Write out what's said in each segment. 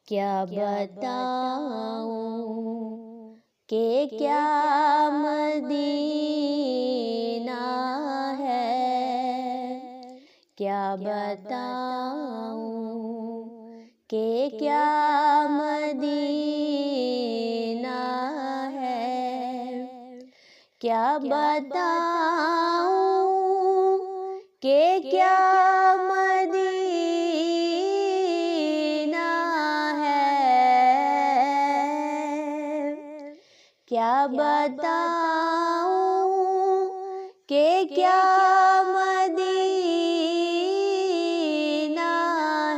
क्या बताऊं कि क्या मदीना है, क्या बताऊं कि क्या मदीना है, क्या बताऊं कि क्या मदीना है, क्या बताऊं कि क्या मदीना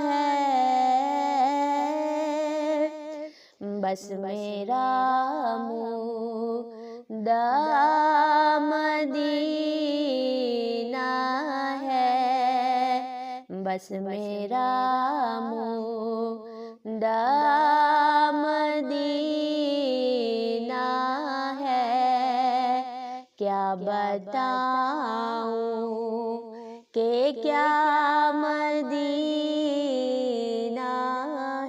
है। बस मेरा मुद्दा मदीना है, बस मेरा मुद्दा मदीना है, क्या बताऊं कि क्या मदीना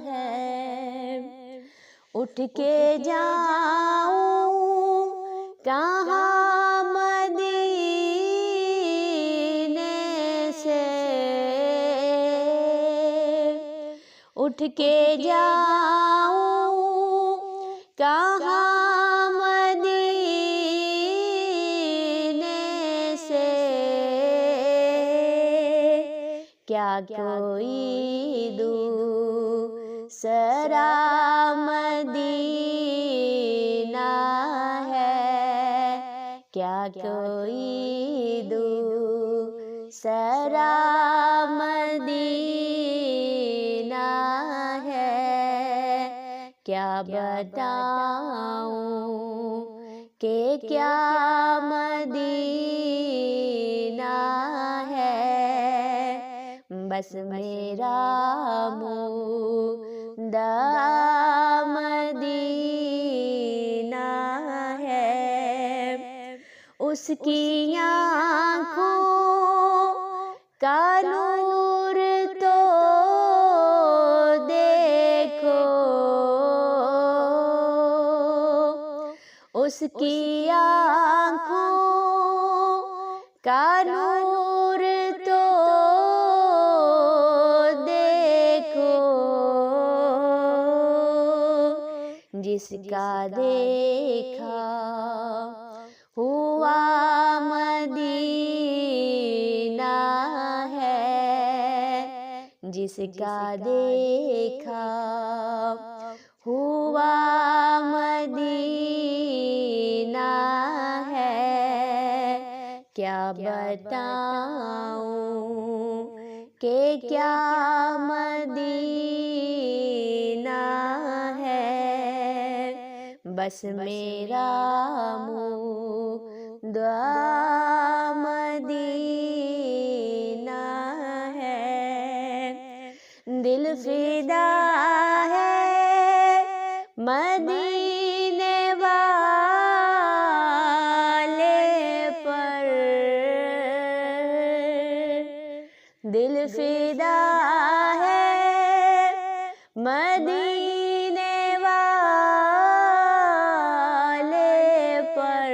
है। उठ के जाऊं कहाँ मदीने से, उठ के जाऊं कहाँ मदीने से, क्या कोई दूसरा मदीना है, क्या कोई दूसरा मदीना है, क्या बताऊं कि क्या मदीना है। बस मेरा मुद्दा मदीना है, उसकी आँखों का नूर तो देखो, उसकी आँखों का नूर तो देखो, जिसका देखा हुआ मदीना है, जिसका देखा हुआ मदीना है, क्या बताऊं कि क्या मदीना है। बस मेरा मुद्दा मदीना है, दिल फिदा है मदीने वाले पर, दिल फिदा है मदीने वाले पर,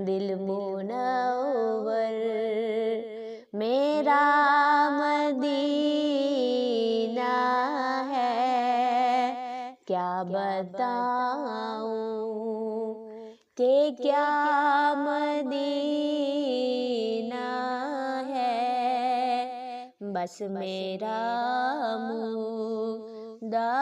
दिल मुनव्वर मेरा मदीना है, क्या बताऊं कि क्या मदीना है। बस मेरा मुद्दा